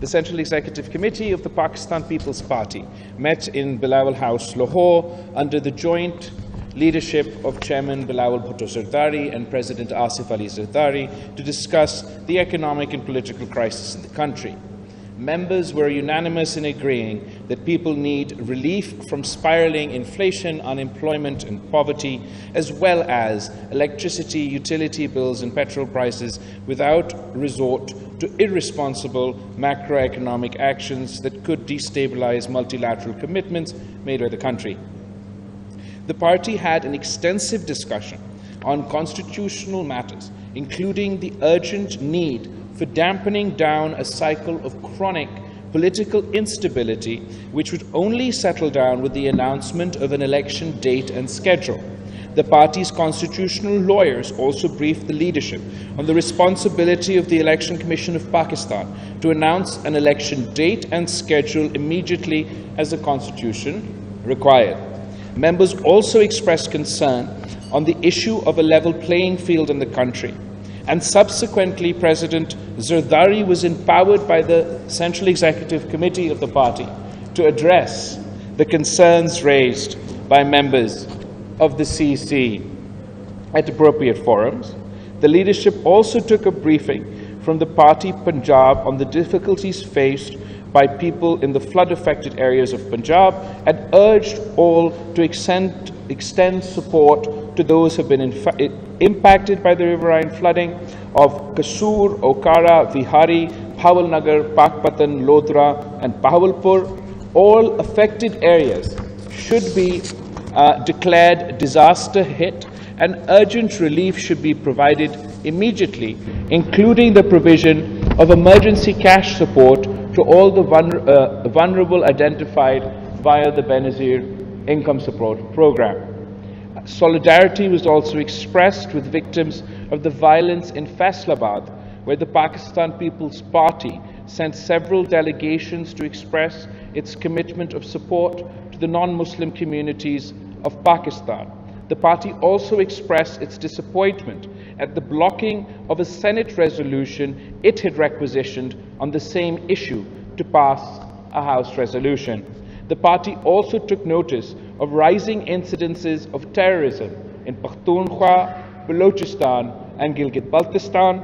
The Central Executive Committee of the Pakistan People's Party met in Bilawal House, Lahore, under the joint leadership of Chairman Bilawal Bhutto Zardari and President Asif Ali Zardari to discuss the economic and political crisis in the country. Members were unanimous in agreeing that people need relief from spiraling inflation, unemployment and poverty, as well as electricity, utility bills and petrol prices without resort to irresponsible macroeconomic actions that could destabilize multilateral commitments made by the country. The party had an extensive discussion on constitutional matters, including the urgent need for dampening down a cycle of chronic political instability, which would only settle down with the announcement of an election date and schedule. The party's constitutional lawyers also briefed the leadership on the responsibility of the Election Commission of Pakistan to announce an election date and schedule immediately as the Constitution required. Members also expressed concern on the issue of a level playing field in the country, and subsequently President Zardari was empowered by the Central Executive Committee of the party to address the concerns raised by members of the CC at appropriate forums. The leadership also took a briefing from the party Punjab on the difficulties faced by people in the flood-affected areas of Punjab and urged all to extend support to those who have been impacted by the riverine flooding of Kasur, Okara, Vihari, Bhawalnagar, Pakpatan, Lodra and Bahawalpur. All affected areas should be declared disaster hit and urgent relief should be provided immediately, including the provision of emergency cash support to all the vulnerable identified via the Benazir Income Support Program. Solidarity was also expressed with victims of the violence in Faisalabad, where the Pakistan People's Party sent several delegations to express its commitment of support to the non-Muslim communities of Pakistan. The party also expressed its disappointment at the blocking of a Senate resolution it had requisitioned on the same issue to pass a House resolution. The party also took notice of rising incidences of terrorism in Pakhtunkhwa, Balochistan and Gilgit-Baltistan.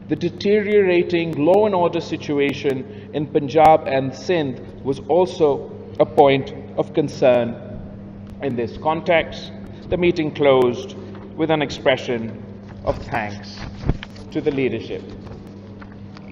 The deteriorating law and order situation in Punjab and Sindh was also a point of concern. In this context, the meeting closed with an expression of thanks to the leadership.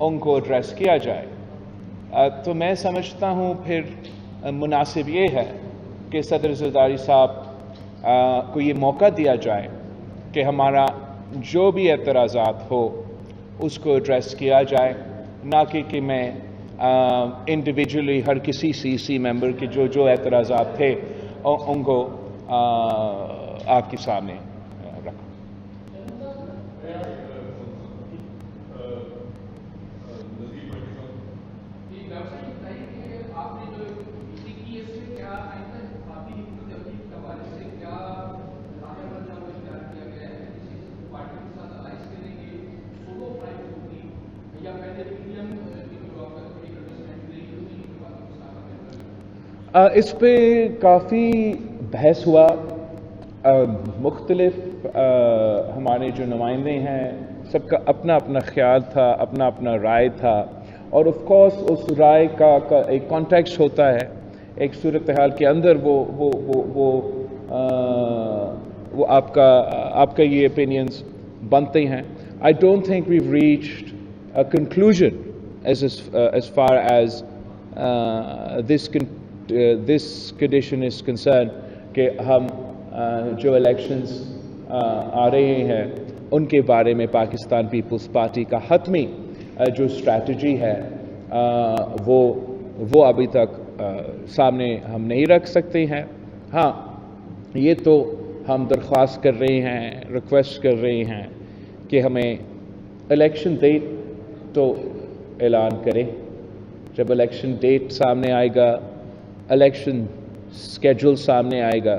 ان کو address کیا جائے. تو میں سمجھتا ہوں پھر مناسب یہ ہے کہ صدر زرداری صاحب کو یہ موقع دیا جائے کہ ہمارا جو بھی اعتراضات ہو اس کو ایڈریس کیا جائے، نہ کہ میں انڈیویجولی ہر کسی سی ممبر کے جو اعتراضات تھے ان کو آپ کے سامنے رکھوں. اس پہ کافی بحث ہوا. مختلف ہمارے جو نمائندے ہیں سب کا اپنا اپنا خیال تھا، اپنا اپنا رائے تھا، اور آف کورس اس رائے کا ایک کانٹیکسٹ ہوتا ہے، ایک صورتحال کے اندر وہ آپ کا یہ اوپینینز بنتے ہیں. I don't think we've reached a conclusion as far as this condition is concerned کہ ہم جو الیکشنز آ رہے ہیں ان کے بارے میں پاکستان پیپلز پارٹی کا حتمی جو اسٹریٹجی ہے وہ ابھی تک سامنے ہم نہیں رکھ سکتے ہیں. ہاں، یہ تو ہم درخواست کر رہے ہیں، ریکویسٹ کر رہے ہیں کہ ہمیں الیکشن ڈیٹ تو اعلان کرے. جب الیکشن ڈیٹ سامنے آئے گا، الیکشن اسکیجول سامنے آئے گا،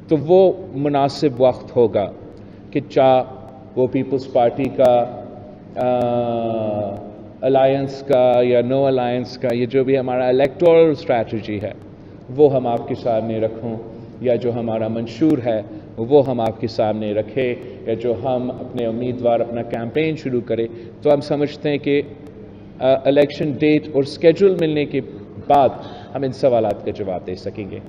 تو وہ مناسب وقت ہوگا کہ چاہے وہ پیپلز پارٹی کا الائنس کا یا نو الائنس کا، یہ جو بھی ہمارا الیکٹورل اسٹریٹجی ہے وہ ہم آپ کے سامنے رکھوں، یا جو ہمارا منشور ہے وہ ہم آپ کے سامنے رکھے، یا جو ہم اپنے امیدوار اپنا کیمپین شروع کرے. تو ہم سمجھتے ہیں کہ الیکشن ڈیٹ اور اسکیجول ملنے کے بعد ہم ان سوالات کا جواب دے سکیں گے.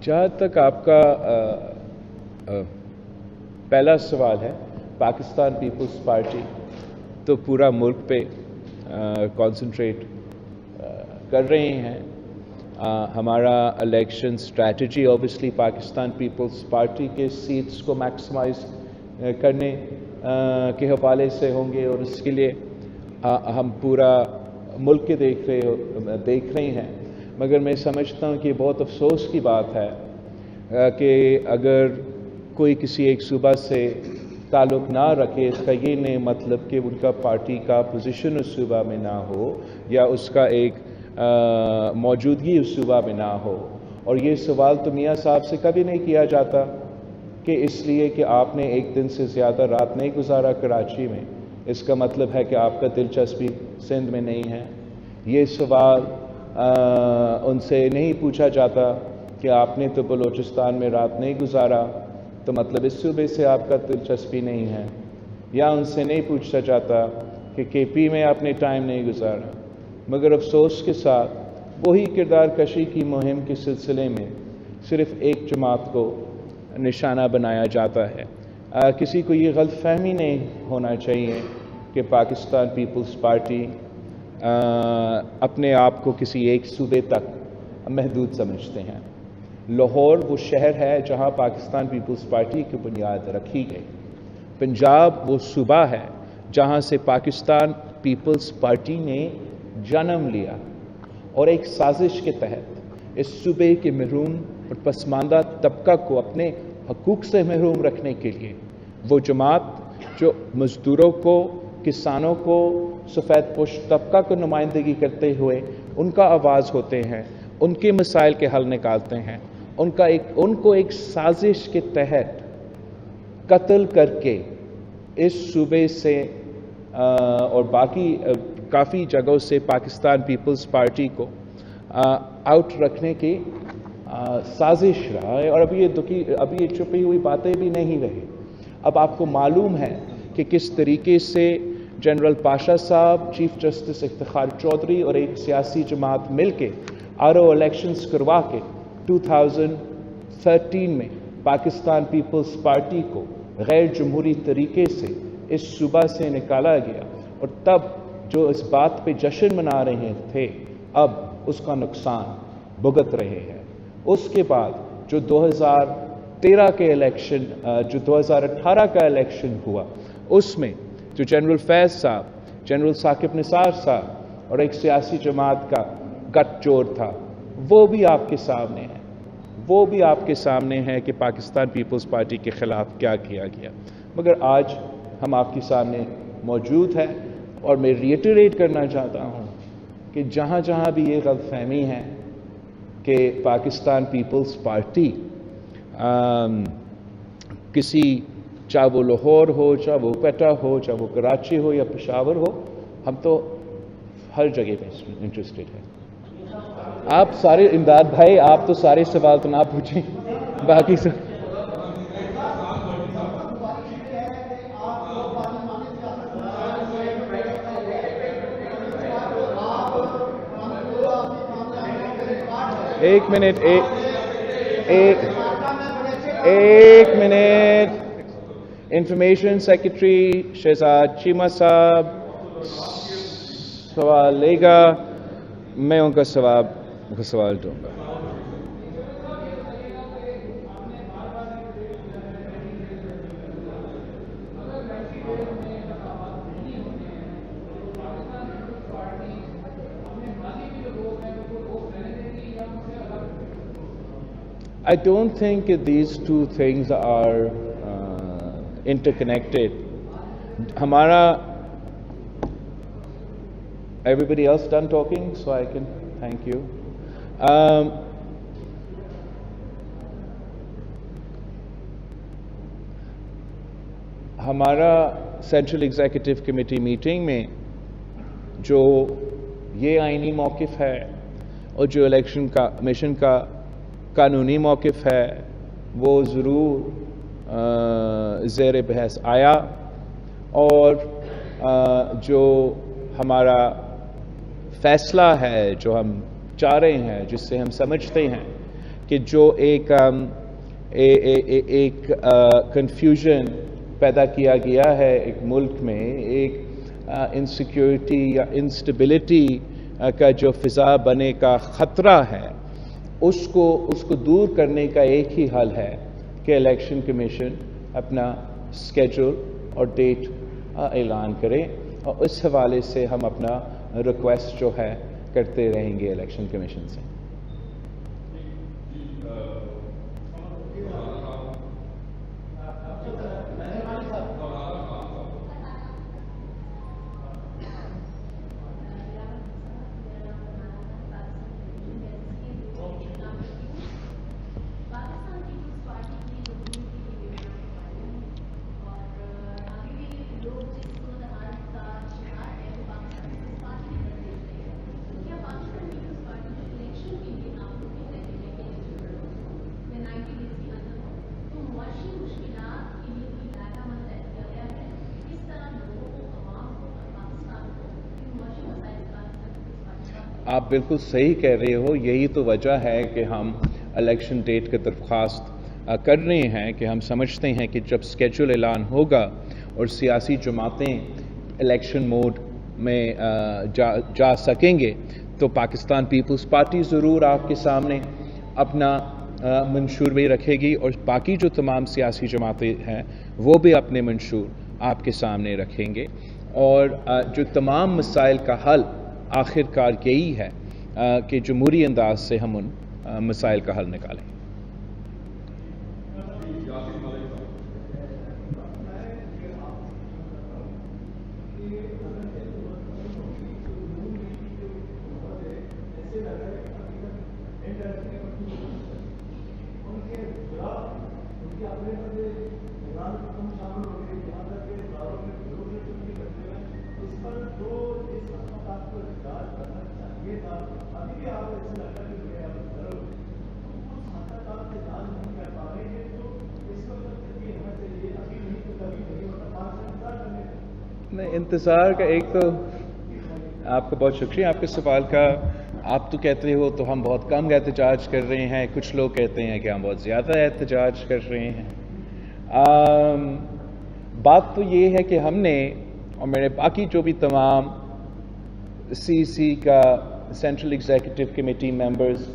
جہاں تک آپ کا پہلا سوال ہے، پاکستان پیپلز پارٹی تو پورا ملک پہ کانسنٹریٹ کر رہے ہیں. ہمارا election strategy obviously Pakistan Peoples Party کے سیٹس کو میکسیمائز کرنے کے حوالے سے ہوں گے، اور اس کے لیے ہم پورا ملک کے دیکھ رہے ہیں. مگر میں سمجھتا ہوں کہ بہت افسوس کی بات ہے کہ اگر کوئی کسی ایک صوبہ سے تعلق نہ رکھے، اس کا یہ نہیں مطلب کہ ان کا پارٹی کا پوزیشن اس صوبہ میں نہ ہو یا اس کا ایک موجودگی اس صوبہ میں نہ ہو. اور یہ سوال تو میاں صاحب سے کبھی نہیں کیا جاتا کہ اس لیے کہ آپ نے ایک دن سے زیادہ رات نہیں گزارا کراچی میں، اس کا مطلب ہے کہ آپ کا دلچسپی سندھ میں نہیں ہے. یہ سوال ان سے نہیں پوچھا جاتا کہ آپ نے تو بلوچستان میں رات نہیں گزارا تو مطلب اس صوبے سے آپ کا دلچسپی نہیں ہے. یا ان سے نہیں پوچھا جاتا کہ کے پی میں آپ نے ٹائم نہیں گزارا. مگر افسوس کے ساتھ وہی کردار کشی کی مہم کے سلسلے میں صرف ایک جماعت کو نشانہ بنایا جاتا ہے. کسی کو یہ غلط فہمی نہیں ہونا چاہیے کہ پاکستان پیپلز پارٹی اپنے آپ کو کسی ایک صوبے تک محدود سمجھتے ہیں. لاہور وہ شہر ہے جہاں پاکستان پیپلز پارٹی کی بنیاد رکھی گئی. پنجاب وہ صوبہ ہے جہاں سے پاکستان پیپلز پارٹی نے جنم لیا، اور ایک سازش کے تحت اس صوبے کے محروم اور پسماندہ طبقہ کو اپنے حقوق سے محروم رکھنے کے لیے وہ جماعت جو مزدوروں کو، کسانوں کو، سفید پوش طبقہ کو نمائندگی کرتے ہوئے ان کا آواز ہوتے ہیں، ان کے مسائل کے حل نکالتے ہیں، ان کو ایک سازش کے تحت قتل کر کے اس صوبے سے اور باقی کافی جگہوں سے پاکستان پیپلز پارٹی کو آؤٹ رکھنے کی سازش رہا ہے، اور ابھی یہ چھپی ہوئی باتیں بھی نہیں رہی۔ اب آپ کو معلوم ہے کہ کس طریقے سے جنرل پاشا صاحب، چیف جسٹس افتخار چودھری اور ایک سیاسی جماعت مل کے الیکشنز کروا کے 2013 میں پاکستان پیپلز پارٹی کو غیر جمہوری طریقے سے اس صوبہ سے نکالا گیا، اور تب جو اس بات پہ جشن منا رہے تھے اب اس کا نقصان بھگت رہے ہیں۔ اس کے بعد جو 2013 کے الیکشن، جو 2018 کا الیکشن ہوا، اس میں جو جنرل فیض صاحب، جنرل ثاقب نثار صاحب اور ایک سیاسی جماعت کا گٹھ جوڑ تھا، وہ بھی آپ کے سامنے ہے، وہ بھی آپ کے سامنے ہے کہ پاکستان پیپلز پارٹی کے خلاف کیا کیا گیا۔ مگر آج ہم آپ کے سامنے موجود ہیں، اور میں ریٹریٹ کرنا چاہتا ہوں کہ جہاں جہاں بھی یہ غلط فہمی ہے کہ پاکستان پیپلز پارٹی کسی، چاہے وہ لاہور ہو، چاہے وہ کوئٹہ ہو، چاہے وہ کراچی ہو یا پشاور ہو، ہم تو ہر جگہ پہ انٹرسٹڈ ہیں۔ آپ سارے امداد بھائی، آپ تو سارے سوال تو نہ پوچھیں، باقی سب ایک minute information secretary Shahzad Cheema صاحب سوال لے گا، میں ان کا سوال دوں گا۔ I don't think these two things are interconnected. ہمارا everybody else done talking, so I can thank you. ہمارا سینٹرل ایگزیکٹو کمیٹی میٹنگ میں جو یہ آئینی موقف ہے اور جو الیکشن کمیشن کا قانونی موقف ہے، وہ ضرور زیر بحث آیا، اور جو ہمارا فیصلہ ہے، جو ہم چاہ رہے ہیں، جس سے ہم سمجھتے ہیں کہ جو ایک کنفیوژن پیدا کیا گیا ہے ایک ملک میں، ایک انسیکیورٹی یا انسٹیبلٹی کا جو فضا بنے کا خطرہ ہے، اس کو دور کرنے کا ایک ہی حل ہے کہ الیکشن کمیشن اپنا اسکیجول اور ڈیٹ اعلان کرے، اور اس حوالے سے ہم اپنا ریکویسٹ جو ہے کرتے رہیں گے الیکشن کمیشن سے۔ آپ بالکل صحیح کہہ رہے ہو، یہی تو وجہ ہے کہ ہم الیکشن ڈیٹ کی درخواست کر رہے ہیں، کہ ہم سمجھتے ہیں کہ جب اسکیجول اعلان ہوگا اور سیاسی جماعتیں الیکشن موڈ میں جا سکیں گے، تو پاکستان پیپلز پارٹی ضرور آپ کے سامنے اپنا منشور بھی رکھے گی، اور باقی جو تمام سیاسی جماعتیں ہیں وہ بھی اپنے منشور آپ کے سامنے رکھیں گے، اور جو تمام مسائل کا حل آخر کار یہی ہے کہ جمہوری انداز سے ہم ان مسائل کا حل نکالیں۔ انتظار کا ایک تو آپ کا بہت شکریہ آپ کے سوال کا. آپ تو کہتے ہو تو ہم بہت کم احتجاج کر رہے ہیں, کچھ لوگ کہتے ہیں کہ ہم بہت زیادہ احتجاج کر رہے ہیں. بات تو یہ ہے کہ ہم نے اور میرے باقی جو بھی تمام سی کا سینٹرل ایگزیکٹو کمیٹی ممبرز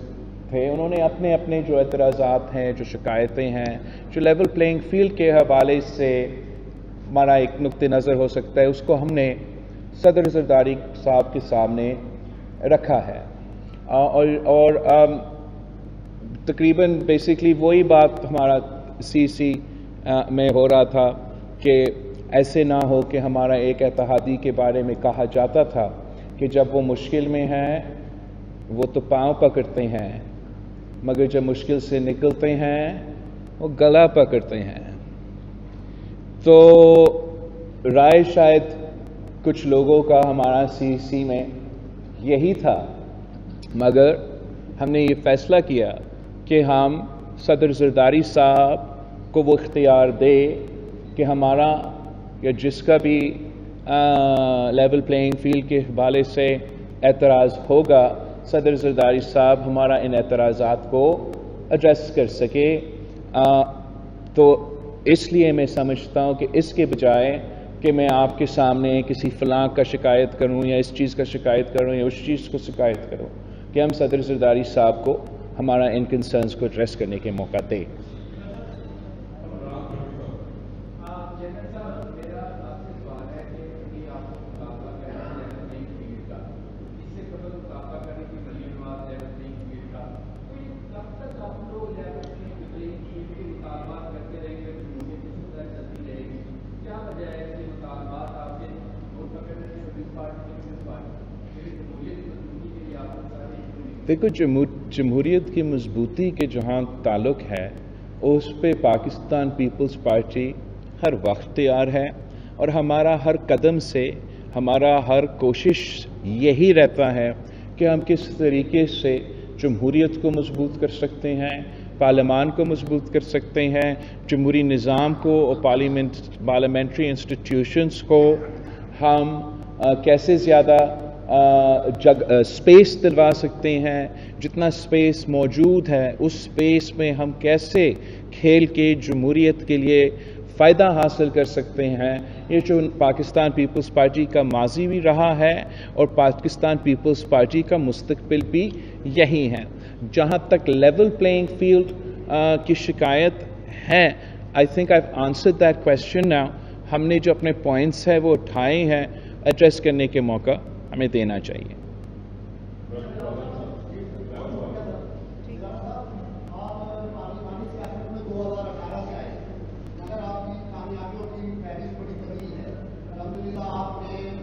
تھے, انہوں نے اپنے اپنے جو اعتراضات ہیں, جو شکایتیں ہیں, جو لیول پلینگ فیلڈ کے حوالے سے ہمارا ایک نقطہ نظر ہو سکتا ہے, اس کو ہم نے صدر زرداری صاحب کے سامنے رکھا ہے. اور تقریباً بیسکلی وہی بات ہمارا سی میں ہو رہا تھا کہ ایسے نہ ہو کہ ہمارا ایک اتحادی کے بارے میں کہا جاتا تھا کہ جب وہ مشکل میں ہیں وہ تو پاؤں پکڑتے ہیں, مگر جب مشکل سے نکلتے ہیں وہ گلا پکڑتے ہیں. تو رائے شاید کچھ لوگوں کا ہمارا سی میں یہی تھا, مگر ہم نے یہ فیصلہ کیا کہ ہم صدر زرداری صاحب کو وہ اختیار دے کہ ہمارا یا جس کا بھی لیول پلینگ فیلڈ کے حوالے سے اعتراض ہوگا, صدر زرداری صاحب ہمارا ان اعتراضات کو ایڈریس کر سکے. تو اس لیے میں سمجھتا ہوں کہ اس کے بجائے کہ میں آپ کے سامنے کسی فلاں کا شکایت کروں یا اس چیز کا شکایت کروں یا اس چیز کو شکایت کروں, کہ ہم صدر زرداری صاحب کو ہمارا ان کنسرنز کو ایڈریس کرنے کے موقع دیں. دیکھو, جمہوریت کی مضبوطی کے جہاں تعلق ہے اس پہ پاکستان پیپلز پارٹی ہر وقت تیار ہے, اور ہمارا ہر قدم سے ہمارا ہر کوشش یہی رہتا ہے کہ ہم کس طریقے سے جمہوریت کو مضبوط کر سکتے ہیں, پارلیمان کو مضبوط کر سکتے ہیں, جمہوری نظام کو اور پارلیمنٹری انسٹیٹیوشنز کو ہم کیسے زیادہ سپیس دلوا سکتے ہیں, جتنا سپیس موجود ہے اس سپیس میں ہم کیسے کھیل کے جمہوریت کے لیے فائدہ حاصل کر سکتے ہیں. یہ جو پاکستان پیپلز پارٹی کا ماضی بھی رہا ہے اور پاکستان پیپلز پارٹی کا مستقبل بھی یہی ہے. جہاں تک لیول پلینگ فیلڈ کی شکایت ہے, I think I have answered that question now. ہم نے جو اپنے پوائنٹس ہیں وہ اٹھائے ہیں, ایڈریس کرنے کے موقع ہمیں دینا چاہیے.